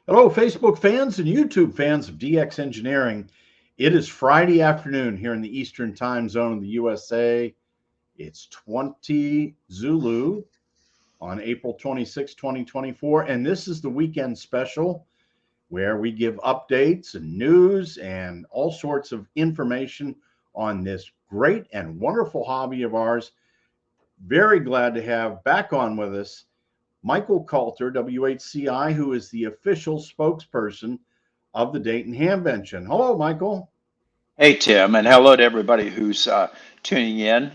Hello, Facebook fans and YouTube fans of DX Engineering. It is Friday afternoon here in the Eastern Time Zone of the USA. It's 20 Zulu on April 26, 2024, and this is the weekend special where we give updates and news and all sorts of information on this great and wonderful hobby of ours. Very glad to have back on with us Michael Kalter, WHCI, who is the official spokesperson of the Dayton Hamvention. Hello, Michael. Hey, Tim, and hello to everybody who's tuning in.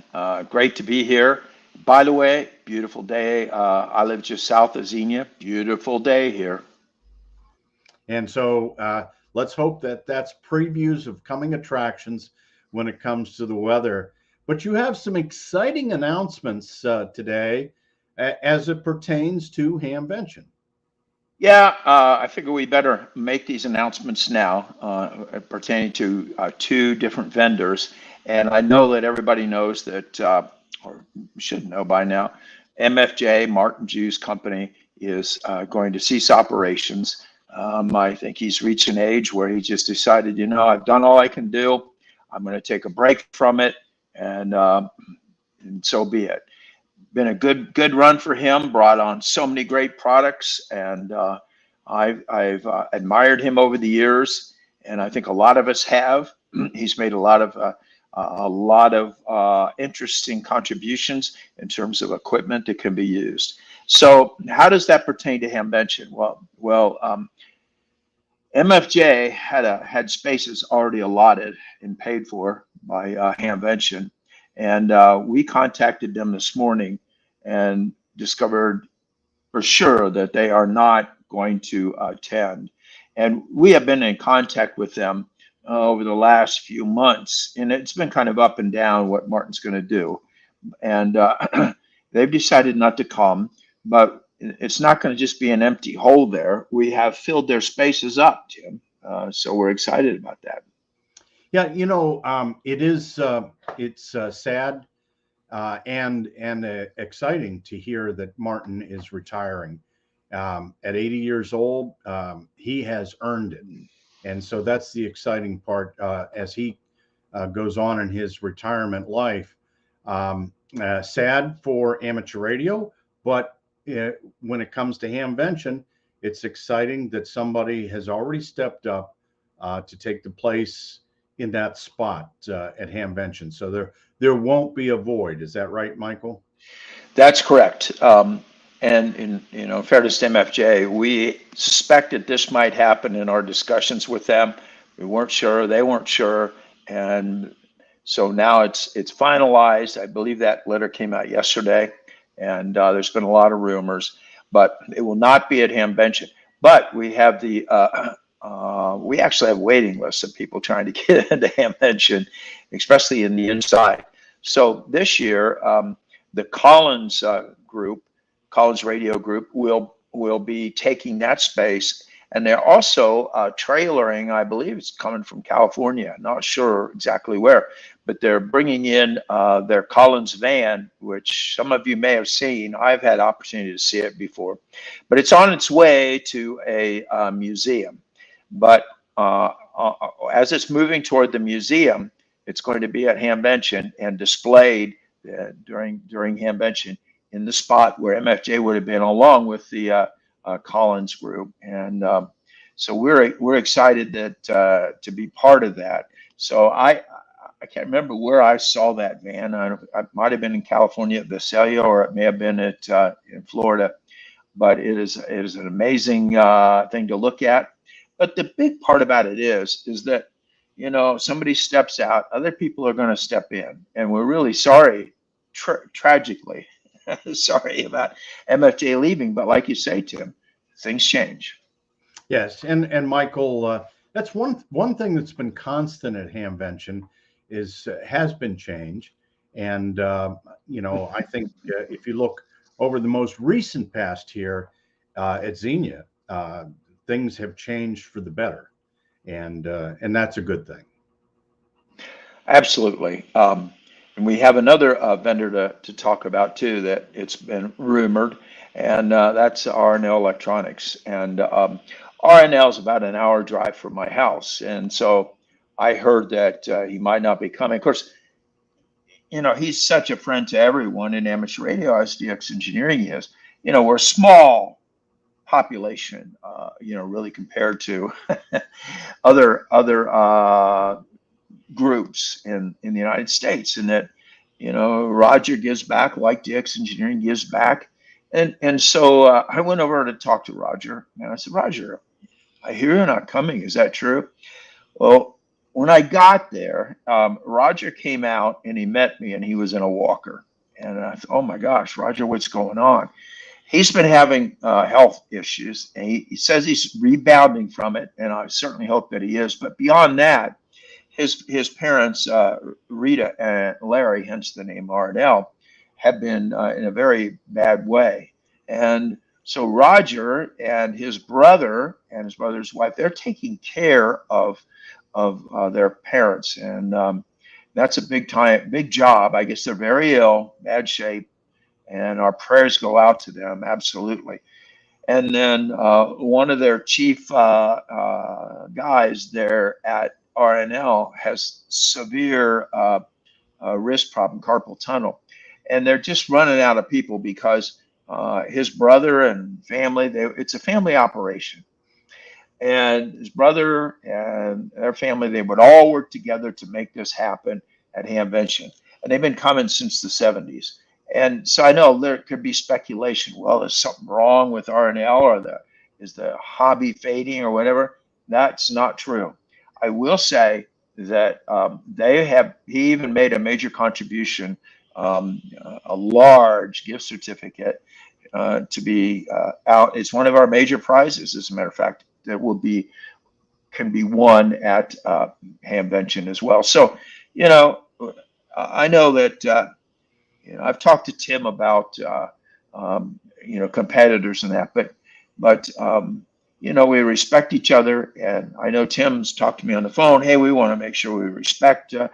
Great to be here. By the way, beautiful day. I live just south of Xenia. Beautiful day here. And so let's hope that that's previews of coming attractions when it comes to the weather. But you have some exciting announcements today as it pertains to Hamvention. Yeah, I figure we better make these announcements now pertaining to two different vendors. And I know that everybody knows that, or should know by now, MFJ, Martin Juice Company, is going to cease operations. I think he's reached an age where he just decided, I've done all I can do. I'm going to take a break from it, and so be it. Been a good run for him. Brought on so many great products, and I've admired him over the years, and I think a lot of us have. He's made a lot of interesting contributions in terms of equipment that can be used. So, how does that pertain to Hamvention? Well, MFJ had spaces already allotted and paid for by Hamvention, and we contacted them this morning and discovered for sure that they are not going to attend. And we have been in contact with them over the last few months, and it's been kind of up and down what Martin's going to do. And they've decided not to come, but it's not going to just be an empty hole there. We have filled their spaces up, Jim. So we're excited about that. Yeah, it's sad and exciting to hear that Martin is retiring. At 80 years old, he has earned it. And so that's the exciting part as he goes on in his retirement life. Sad for amateur radio, but when it comes to Hamvention, it's exciting that somebody has already stepped up to take the place in that spot at Hamvention. So there won't be a void. Is that right, Michael? That's correct. And in fairness to MFJ, we suspected this might happen in our discussions with them. We weren't sure, they weren't sure, and so now it's finalized. I believe that letter came out yesterday, and there's been a lot of rumors, but it will not be at Hamvention. But we have we actually have waiting lists of people trying to get into Hamvention, especially in the inside. So this year, the Collins Collins Radio Group will be taking that space, and they're also trailering. I believe it's coming from California. Not sure exactly where, but they're bringing in their Collins van, which some of you may have seen. I've had opportunity to see it before, but it's on its way to a museum. But as it's moving toward the museum, it's going to be at Hamvention and displayed during Hamvention in the spot where MFJ would have been, along with the Collins group. And so we're excited that to be part of that. So I can't remember where I saw that van. I might have been in California at Visalia, or it may have been at in Florida. But it is an amazing thing to look at. But the big part about it is that, somebody steps out, other people are going to step in, and we're really sorry, tragically, sorry about MFJ leaving. But like you say, Tim, things change. Yes, and Michael, that's one thing that's been constant at Hamvention has been change, and I think if you look over the most recent past here at Xenia, things have changed for the better, and that's a good thing. Absolutely. And we have another vendor to talk about too, that it's been rumored, and that's RNL Electronics. And RNL is about an hour drive from my house. And so I heard that he might not be coming. Of course, he's such a friend to everyone in amateur radio as DX Engineering is. We're a small population, really compared to other groups in the United States, and that Roger gives back like DX Engineering gives back, and so I went over to talk to Roger, and I said, Roger, I hear you're not coming. Is that true? Well, when I got there, Roger came out and he met me, and he was in a walker, and I thought, oh my gosh, Roger, what's going on? He's been having health issues, and he says he's rebounding from it, and I certainly hope that he is. But beyond that, his parents, Rita and Larry, hence the name RNL, have been in a very bad way. And so Roger and his brother's wife, they're taking care of their parents, and that's a big job. I guess they're very ill, bad shape, and our prayers go out to them, absolutely. And then one of their chief guys there at RNL has severe wrist problem, carpal tunnel, and they're just running out of people because his brother and family, it's a family operation. And his brother and their family, they would all work together to make this happen at Hamvention. And they've been coming since the 70s. And so I know there could be speculation. Well, there's something wrong with RNL, or is the hobby fading or whatever. That's not true. I will say that he even made a major contribution, a large gift certificate to be out. It's one of our major prizes, as a matter of fact, that can be won at Hamvention as well. So, I know that I've talked to Tim about competitors and that, but we respect each other, and I know Tim's talked to me on the phone. Hey, we want to make sure we respect the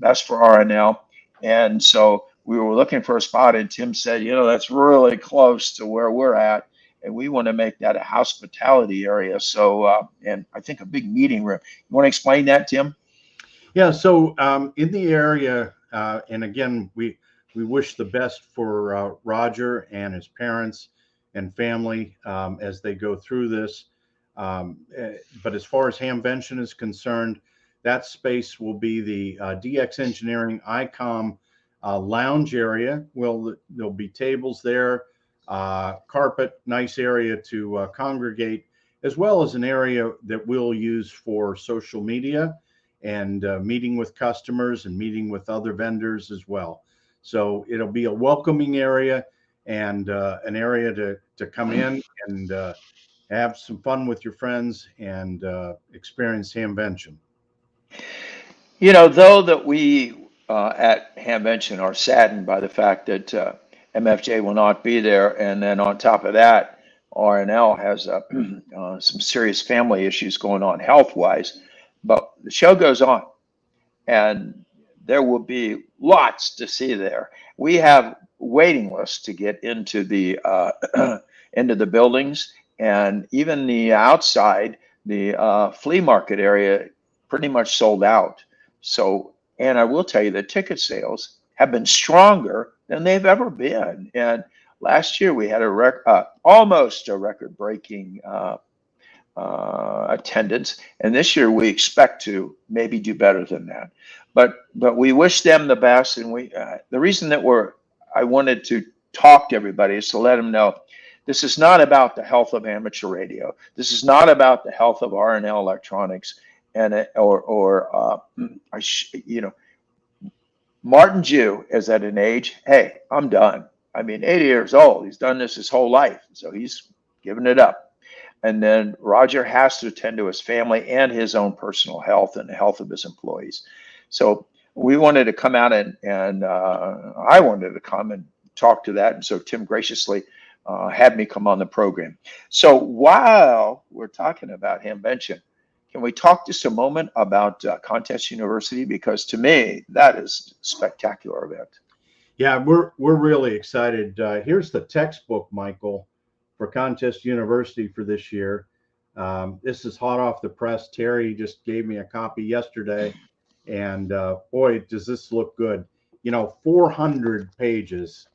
best for RNL, and so we were looking for a spot, and Tim said, that's really close to where we're at, and we want to make that a hospitality area. So, and I think a big meeting room. You want to explain that, Tim? Yeah. So in the area, and again, we wish the best for Roger and his parents and family as they go through this. But as far as Hamvention is concerned, that space will be the DX Engineering ICOM lounge area. There'll be tables there, carpet, nice area to congregate, as well as an area that we'll use for social media and meeting with customers and meeting with other vendors as well. So it'll be a welcoming area and an area to come in and have some fun with your friends and experience Hamvention. Though that we at Hamvention are saddened by the fact that MFJ will not be there, and then on top of that, RNL has some serious family issues going on health-wise, but the show goes on, and there will be lots to see there. We have waiting lists to get into the buildings, and even the outside, the flea market area, pretty much sold out. So, and I will tell you, the ticket sales have been stronger than they've ever been. And last year we had almost a record-breaking attendance, and this year we expect to maybe do better than that. But we wish them the best, and the reason that I wanted to talk to everybody is to let them know this is not about the health of amateur radio. This is not about the health of RNL Electronics, and Martin Jew is at an age, hey, I'm done. I mean, 80 years old. He's done this his whole life, so he's giving it up. And then Roger has to attend to his family and his own personal health and the health of his employees. So we wanted to come out and I wanted to come and talk to that. And so Tim graciously had me come on the program. So while we're talking about Hamvention, can we talk just a moment about Contest University? Because to me, that is a spectacular event. Yeah, we're really excited. Here's the textbook, Michael, for Contest University for this year. This is hot off the press. Terry just gave me a copy yesterday, and boy, does this look good. 400 pages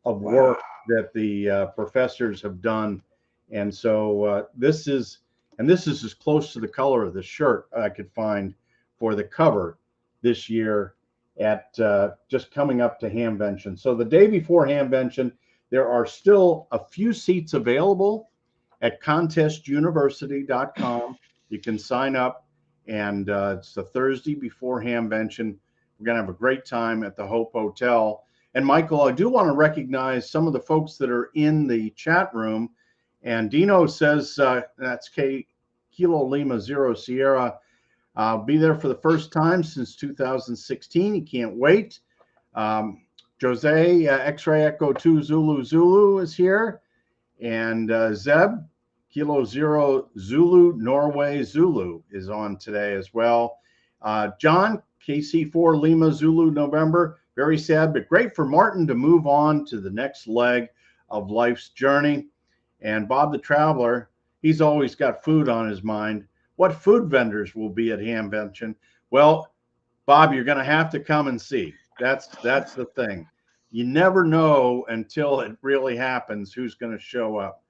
of work Wow. that the professors have done, and so this is as close to the color of the shirt I could find for the cover this year at just coming up to Hamvention. So the day before Hamvention, there are still a few seats available at contestuniversity.com. You can sign up, and it's the Thursday before Hamvention. We're going to have a great time at the Hope Hotel. And Michael, I do want to recognize some of the folks that are in the chat room. And Dino says, that's Kilo Lima Zero Sierra. I'll be there for the first time since 2016. He can't wait. Jose, X-Ray Echo 2 Zulu Zulu is here. And Zeb, Kilo Zero Zulu Norway Zulu is on today as well. John, KC4 Lima Zulu November. Very sad, but great for Martin to move on to the next leg of life's journey. And Bob the Traveler, he's always got food on his mind. What food vendors will be at Hamvention? Well, Bob, you're going to have to come and see. That's the thing. You never know until it really happens who's going to show up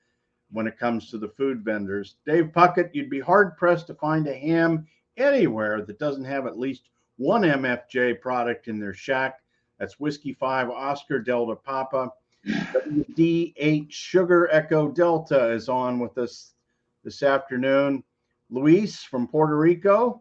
when it comes to the food vendors. Dave Puckett, you'd be hard-pressed to find a ham anywhere that doesn't have at least one MFJ product in their shack. That's Whiskey 5 Oscar Delta Papa. WD8 Sugar Echo Delta is on with us this afternoon. Luis from Puerto Rico,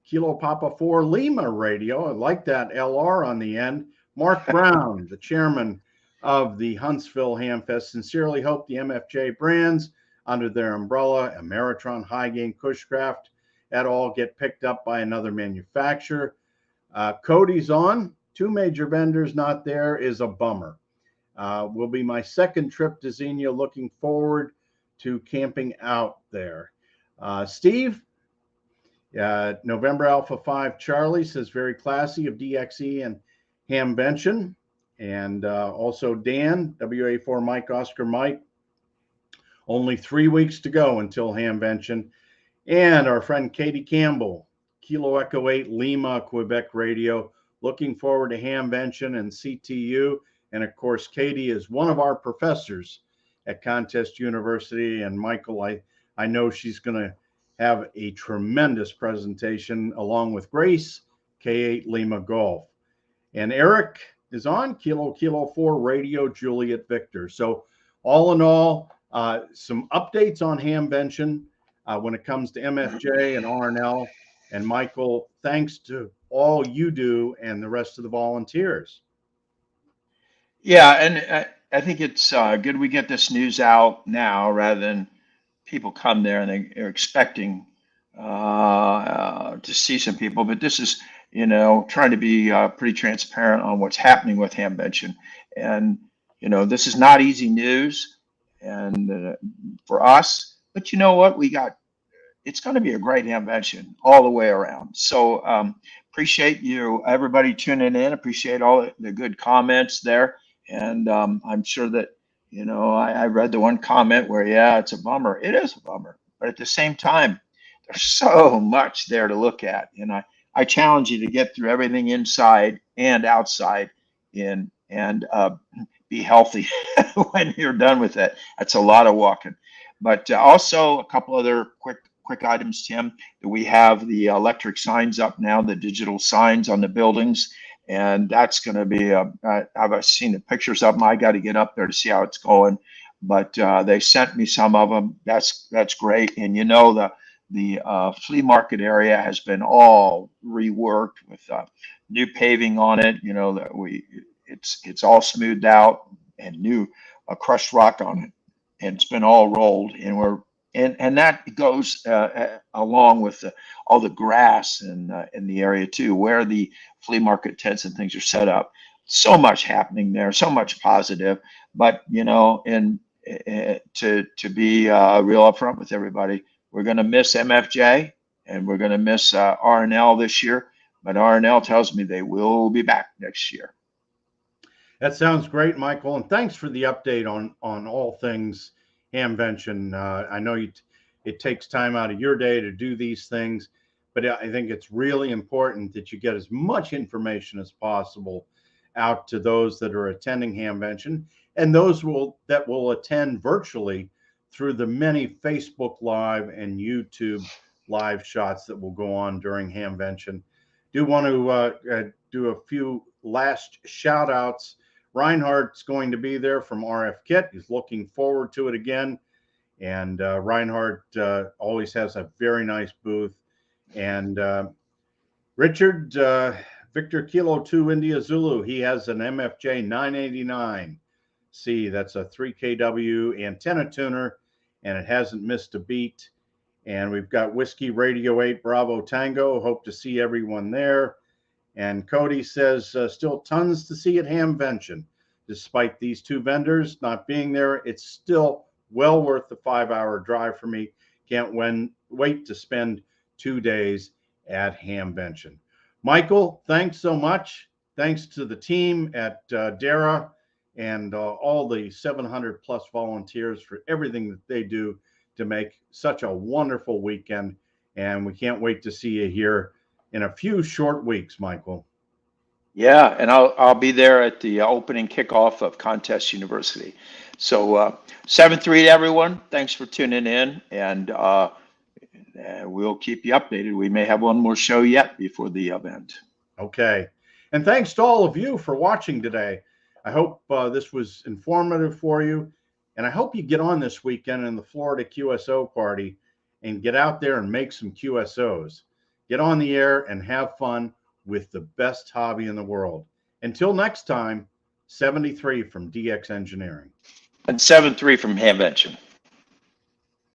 Kilo Papa 4 Lima Radio. I like that LR on the end. Mark Brown, the chairman of the Huntsville Hamfest. Sincerely hope the MFJ brands under their umbrella, Ameritron, High-Gain, Cushcraft, et al. Get picked up by another manufacturer. Cody's on. 2 major vendors not there is a bummer. Will be my second trip to Xenia. Looking forward to camping out there. Steve, November Alpha 5 Charlie says very classy of DXE and Hamvention. And also Dan, WA4 Mike Oscar Mike. Only 3 weeks to go until Hamvention. And our friend Katie Campbell, Kilo Echo 8 Lima Quebec Radio. Looking forward to Hamvention and CTU. And of course, Katie is one of our professors at Contest University. And Michael, I know she's going to have a tremendous presentation along with Grace, K8 Lima Golf. And Eric is on Kilo 4 Radio Juliet Victor. So all in all, some updates on Hamvention when it comes to MFJ and RNL. And Michael, thanks to all you do and the rest of the volunteers. Yeah, and I think it's good we get this news out now rather than people come there and they're expecting to see some people. But this is, trying to be pretty transparent on what's happening with Hamvention. And, this is not easy news and for us. But you know what? It's going to be a great Hamvention all the way around. So appreciate you, everybody tuning in. Appreciate all the good comments there. And I'm sure that, I read the one comment where, yeah, it's a bummer. It is a bummer. But at the same time, there's so much there to look at. And I challenge you to get through everything inside and outside and be healthy when you're done with it. That's a lot of walking. But also a couple other quick items, Tim. We have the electric signs up now, the digital signs on the buildings. And that's going to be, I've seen the pictures of them. I got to get up there to see how it's going. But they sent me some of them. That's great. And the flea market area has been all reworked with new paving on it. It's all smoothed out and new crushed rock on it, and it's been all rolled. And that goes along with all the grass in the area too, where the flea market tents and things are set up. So much happening there, so much positive. But to be real upfront with everybody, we're going to miss MFJ and we're going to miss RNL this year. But RNL tells me they will be back next year. That sounds great, Michael. And thanks for the update on all things Hamvention. I know it takes time out of your day to do these things, but I think it's really important that you get as much information as possible out to those that are attending Hamvention and those that will attend virtually through the many Facebook Live and YouTube live shots that will go on during Hamvention. Do want to do a few last shout outs. Reinhardt's going to be there from RF Kit. He's looking forward to it again. And Reinhardt always has a very nice booth. And Richard, Victor Kilo 2 India Zulu, he has an MFJ 989C. That's a 3kW antenna tuner, and it hasn't missed a beat. And we've got Whiskey Radio 8 Bravo Tango. Hope to see everyone there. And Cody says still tons to see at Hamvention. Despite these two vendors not being there, it's still well worth the 5-hour drive for me. Can't wait to spend 2 days at Hamvention. Michael, thanks so much. Thanks to the team at DARA and all the 700 plus volunteers for everything that they do to make such a wonderful weekend. And we can't wait to see you here in a few short weeks, Michael. Yeah, and I'll be there at the opening kickoff of Contest University. So 7-3 to everyone. Thanks for tuning in, and we'll keep you updated. We may have one more show yet before the event. Okay. And thanks to all of you for watching today. I hope this was informative for you. And I hope you get on this weekend in the Florida QSO party and get out there and make some QSOs. Get on the air and have fun with the best hobby in the world. Until next time, 73 from DX Engineering. And 7-3 from Hamvention.